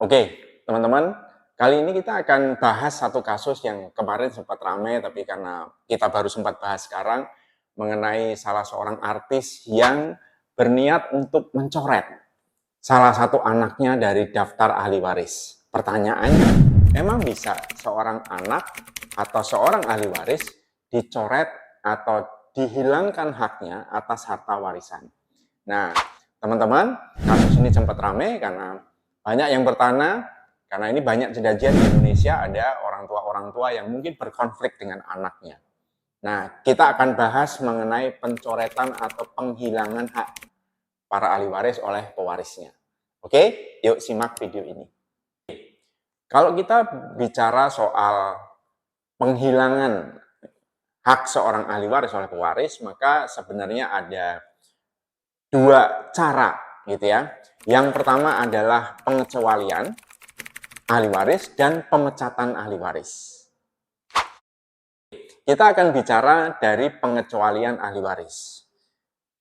Oke, teman-teman, kali ini kita akan bahas satu kasus yang kemarin sempat ramai, tapi karena kita baru sempat bahas sekarang, mengenai salah seorang artis yang berniat untuk mencoret salah satu anaknya dari daftar ahli waris. Pertanyaannya, emang bisa seorang anak atau seorang ahli waris dicoret atau dihilangkan haknya atas harta warisan? Nah, teman-teman, kasus ini sempat ramai karena banyak yang bertanya, karena ini banyak kejadian di Indonesia ada orang tua yang mungkin berkonflik dengan anaknya. Nah, kita akan bahas mengenai pencoretan atau penghilangan hak para ahli waris oleh pewarisnya. Oke, yuk simak video ini. Kalau kita bicara soal penghilangan hak seorang ahli waris oleh pewaris, maka sebenarnya ada dua cara gitu ya. Yang pertama adalah pengecualian ahli waris dan pemecatan ahli waris. Kita akan bicara dari pengecualian ahli waris.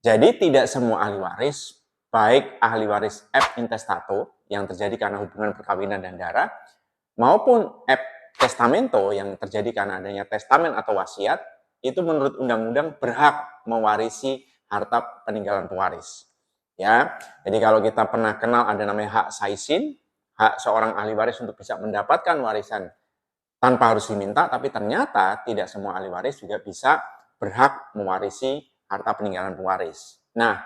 Jadi tidak semua ahli waris, baik ahli waris ep intestato yang terjadi karena hubungan perkawinan dan darah, maupun ep testamento yang terjadi karena adanya testamen atau wasiat, itu menurut undang-undang berhak mewarisi harta peninggalan pewaris. Ya, jadi kalau kita pernah kenal ada namanya hak saisin, hak seorang ahli waris untuk bisa mendapatkan warisan tanpa harus diminta, tapi ternyata tidak semua ahli waris juga bisa berhak mewarisi harta peninggalan pewaris. Nah,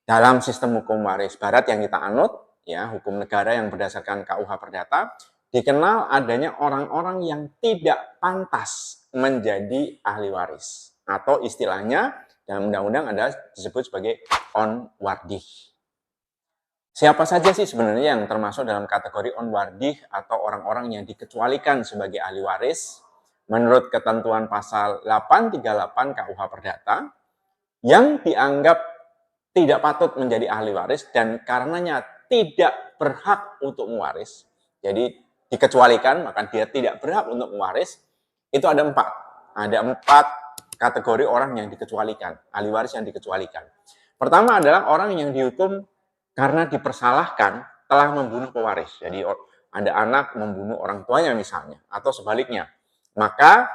dalam sistem hukum waris barat yang kita anut, ya, hukum negara yang berdasarkan KUH Perdata, dikenal adanya orang-orang yang tidak pantas menjadi ahli waris. Atau istilahnya dalam undang-undang ada disebut sebagai onwardih. Siapa saja sih sebenarnya yang termasuk dalam kategori onwardih atau orang-orang yang dikecualikan sebagai ahli waris menurut ketentuan pasal 838 KUH Perdata yang dianggap tidak patut menjadi ahli waris dan karenanya tidak berhak untuk mewaris. Jadi dikecualikan, maka dia tidak berhak untuk mewaris. Itu ada empat. Ada empat kategori orang yang dikecualikan, ahli waris yang dikecualikan. Pertama adalah orang yang dihukum karena dipersalahkan telah membunuh pewaris. Jadi ada anak membunuh orang tuanya misalnya, atau sebaliknya. Maka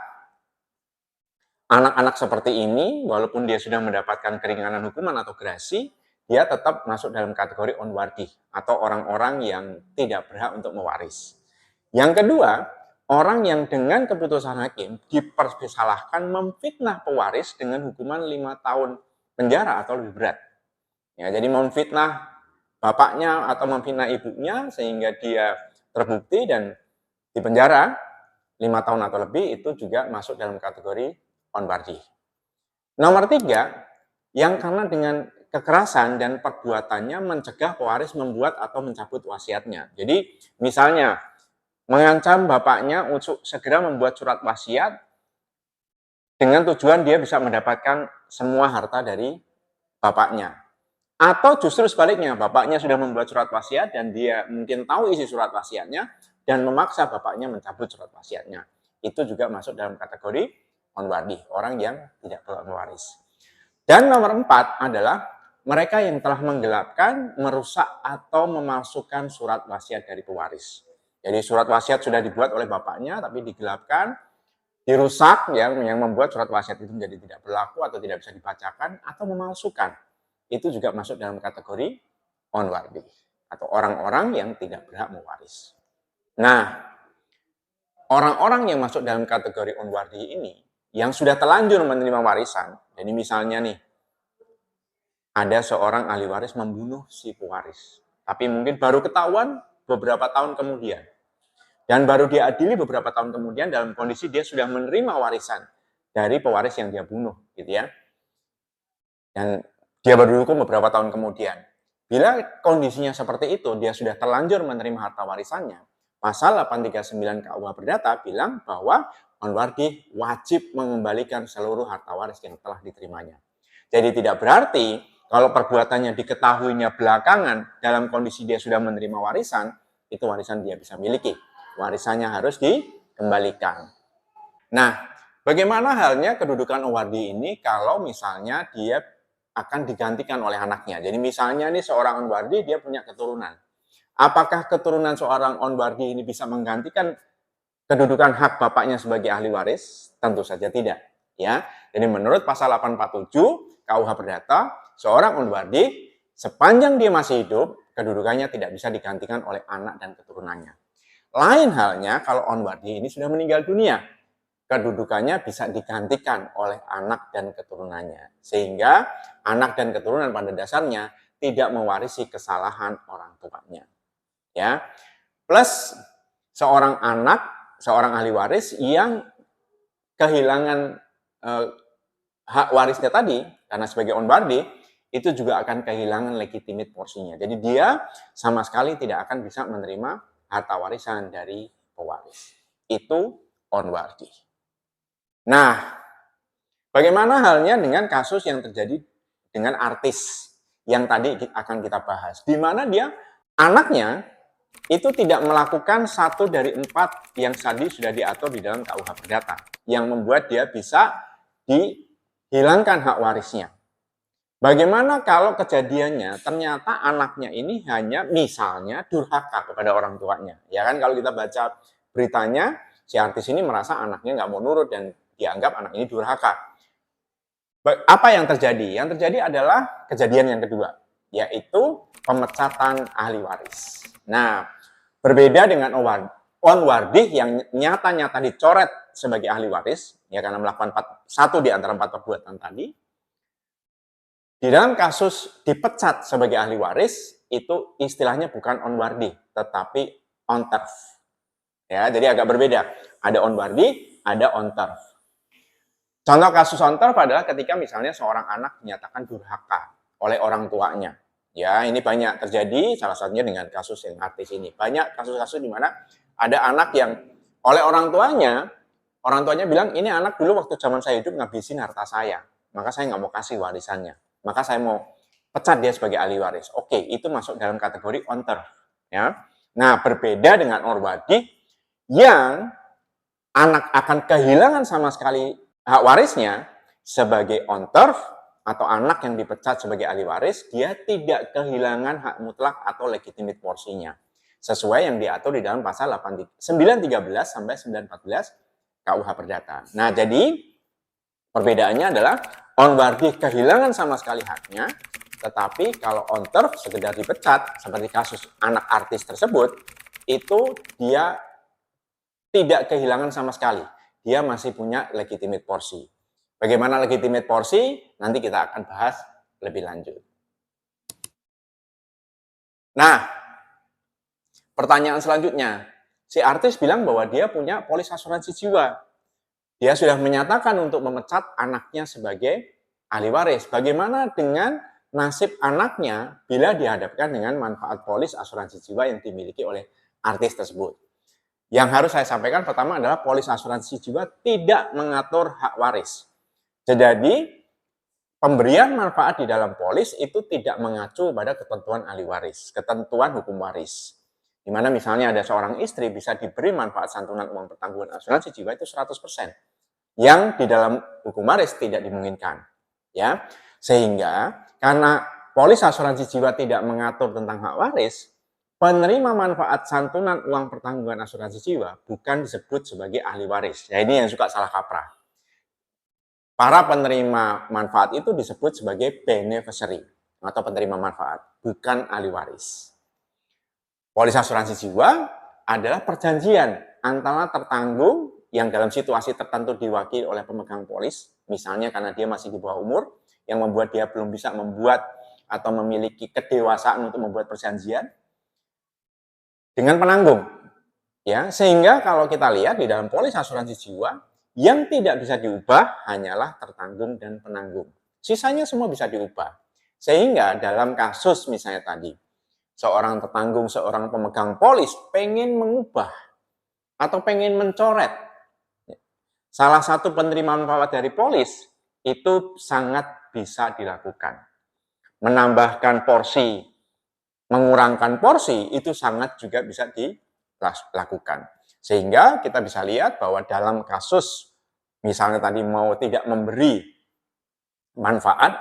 anak-anak seperti ini, walaupun dia sudah mendapatkan keringanan hukuman atau gerasi, dia tetap masuk dalam kategori onwardih, atau orang-orang yang tidak berhak untuk mewaris. Yang kedua, orang yang dengan keputusan hakim dipersalahkan memfitnah pewaris dengan hukuman 5 tahun penjara atau lebih berat. Ya, jadi memfitnah bapaknya atau memfitnah ibunya sehingga dia terbukti dan dipenjara 5 tahun atau lebih, itu juga masuk dalam kategori onwardih. Nomor 3, yang karena dengan kekerasan dan perbuatannya mencegah pewaris membuat atau mencabut wasiatnya. Jadi misalnya mengancam bapaknya untuk segera membuat surat wasiat dengan tujuan dia bisa mendapatkan semua harta dari bapaknya. Atau justru sebaliknya, bapaknya sudah membuat surat wasiat dan dia mungkin tahu isi surat wasiatnya dan memaksa bapaknya mencabut surat wasiatnya. Itu juga masuk dalam kategori onwardih, orang yang tidak berhak mewaris. Dan nomor 4 adalah mereka yang telah menggelapkan, merusak atau memalsukan surat wasiat dari pewaris. Jadi surat wasiat sudah dibuat oleh bapaknya tapi digelapkan, dirusak, yang membuat surat wasiat itu menjadi tidak berlaku atau tidak bisa dibacakan, atau memalsukan. Itu juga masuk dalam kategori onwardih atau orang-orang yang tidak berhak mewaris. Nah, orang-orang yang masuk dalam kategori onwardih ini yang sudah terlanjur menerima warisan, jadi misalnya nih ada seorang ahli waris membunuh si pewaris, tapi mungkin baru ketahuan beberapa tahun kemudian dan baru diadili beberapa tahun kemudian dalam kondisi dia sudah menerima warisan dari pewaris yang dia bunuh, gitu ya. Dan dia baru dihukum beberapa tahun kemudian. Bila kondisinya seperti itu, dia sudah terlanjur menerima harta warisannya, pasal 839 KUH Perdata bilang bahwa onwardih wajib mengembalikan seluruh harta waris yang telah diterimanya. Jadi tidak berarti kalau perbuatannya diketahuinya belakangan dalam kondisi dia sudah menerima warisan, itu warisan dia bisa miliki. Warisannya harus dikembalikan. Nah, bagaimana halnya kedudukan onwardih ini kalau misalnya dia akan digantikan oleh anaknya. Jadi misalnya nih seorang onwardih dia punya keturunan. Apakah keturunan seorang onwardi ini bisa menggantikan kedudukan hak bapaknya sebagai ahli waris? Tentu saja tidak. Ya, jadi menurut pasal 847 KUH Perdata, seorang onwardi sepanjang dia masih hidup, kedudukannya tidak bisa digantikan oleh anak dan keturunannya. Lain halnya kalau onwardi ini sudah meninggal dunia, kedudukannya bisa digantikan oleh anak dan keturunannya. Sehingga anak dan keturunan pada dasarnya tidak mewarisi kesalahan orang tuanya. Ya. Plus seorang anak, seorang ahli waris yang kehilangan hak warisnya tadi karena sebagai onwardi itu juga akan kehilangan legitimate porsinya. Jadi dia sama sekali tidak akan bisa menerima harta warisan dari pewaris. Itu onwardi. Nah, bagaimana halnya dengan kasus yang terjadi dengan artis yang tadi akan kita bahas, di mana dia anaknya itu tidak melakukan satu dari 4 yang tadi sudah diatur di dalam KUH Perdata, yang membuat dia bisa dihilangkan hak warisnya. Bagaimana kalau kejadiannya ternyata anaknya ini hanya misalnya durhaka kepada orang tuanya? Ya kan, kalau kita baca beritanya, si artis ini merasa anaknya nggak mau nurut dan dianggap anak ini durhaka. Apa yang terjadi? Yang terjadi adalah kejadian yang kedua, yaitu pemecatan ahli waris. Nah, berbeda dengan onwardi yang nyata-nyata dicoret sebagai ahli waris, ya karena melakukan satu di antara 4 perbuatan tadi. Di dalam kasus dipecat sebagai ahli waris, itu istilahnya bukan onwardi, tetapi onturf. Ya, jadi agak berbeda. Ada onwardi, ada onturf. Contoh kasus onturf adalah ketika misalnya seorang anak dinyatakan durhaka oleh orang tuanya. Ya, ini banyak terjadi, salah satunya dengan kasus yang artis ini. Banyak kasus-kasus di mana ada anak yang oleh orang tuanya bilang, ini anak dulu waktu zaman saya hidup ngabisin harta saya, maka saya nggak mau kasih warisannya. Maka saya mau pecat dia sebagai ahli waris. Oke, itu masuk dalam kategori onturf. Ya. Nah, berbeda dengan onwardi yang anak akan kehilangan sama sekali hak warisnya. Sebagai onturf atau anak yang dipecat sebagai ahli waris, dia tidak kehilangan hak mutlak atau legitimate porsinya. Sesuai yang diatur di dalam pasal 913 sampai 914 KUH Perdata. Nah, jadi perbedaannya adalah onwardi kehilangan sama sekali haknya, tetapi kalau onturf sekedar dipecat, seperti kasus anak artis tersebut, itu dia tidak kehilangan sama sekali. Dia masih punya legitimate porsi. Bagaimana legitimate porsi? Nanti kita akan bahas lebih lanjut. Nah, pertanyaan selanjutnya. Si artis bilang bahwa dia punya polis asuransi jiwa. Dia sudah menyatakan untuk memecat anaknya sebagai ahli waris. Bagaimana dengan nasib anaknya bila dihadapkan dengan manfaat polis asuransi jiwa yang dimiliki oleh artis tersebut? Yang harus saya sampaikan pertama adalah polis asuransi jiwa tidak mengatur hak waris. Jadi, pemberian manfaat di dalam polis itu tidak mengacu pada ketentuan ahli waris, ketentuan hukum waris. Di mana misalnya ada seorang istri bisa diberi manfaat santunan uang pertanggungan asuransi jiwa itu 100%. Yang di dalam hukum waris tidak dimungkinkan. Ya. Sehingga karena polis asuransi jiwa tidak mengatur tentang hak waris, penerima manfaat santunan uang pertanggungan asuransi jiwa bukan disebut sebagai ahli waris. Ya, ini yang suka salah kaprah. Para penerima manfaat itu disebut sebagai beneficiary atau penerima manfaat, bukan ahli waris. Polis asuransi jiwa adalah perjanjian antara tertanggung yang dalam situasi tertentu diwakili oleh pemegang polis, misalnya karena dia masih di bawah umur, yang membuat dia belum bisa membuat atau memiliki kedewasaan untuk membuat perjanjian dengan penanggung. Ya, sehingga kalau kita lihat di dalam polis asuransi jiwa, yang tidak bisa diubah hanyalah tertanggung dan penanggung. Sisanya semua bisa diubah. Sehingga dalam kasus misalnya tadi, seorang tertanggung, seorang pemegang polis pengen mengubah atau pengen mencoret salah satu penerima manfaat dari polis, itu sangat bisa dilakukan. Menambahkan porsi, mengurangkan porsi, itu sangat juga bisa dilakukan. Sehingga kita bisa lihat bahwa dalam kasus, misalnya tadi mau tidak memberi manfaat,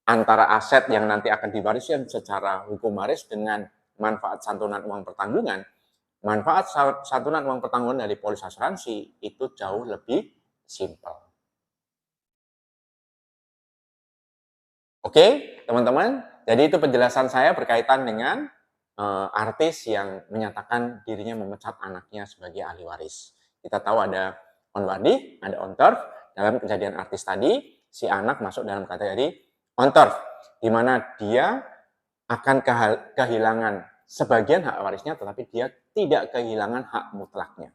antara aset yang nanti akan diwariskan secara hukum waris dengan manfaat santunan uang pertanggungan, manfaat santunan uang pertanggungan dari polis asuransi itu jauh lebih simpel. Oke, teman-teman. Jadi itu penjelasan saya berkaitan dengan artis yang menyatakan dirinya memecat anaknya sebagai ahli waris. Kita tahu ada on wardi, ada on turf. Dalam kejadian artis tadi, si anak masuk dalam kategori on turf, di mana dia akan kehilangan sebagian hak warisnya, tetapi dia tidak kehilangan hak mutlaknya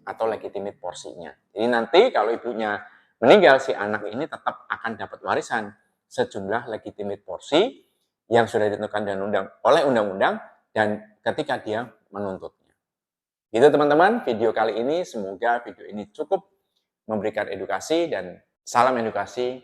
atau legitimate porsinya. Jadi nanti kalau ibunya meninggal, si anak ini tetap akan dapat warisan sejumlah legitimate porsi yang sudah ditentukan oleh undang-undang dan ketika dia menuntutnya. Gitu teman-teman, video kali ini semoga video ini cukup memberikan edukasi dan salam edukasi.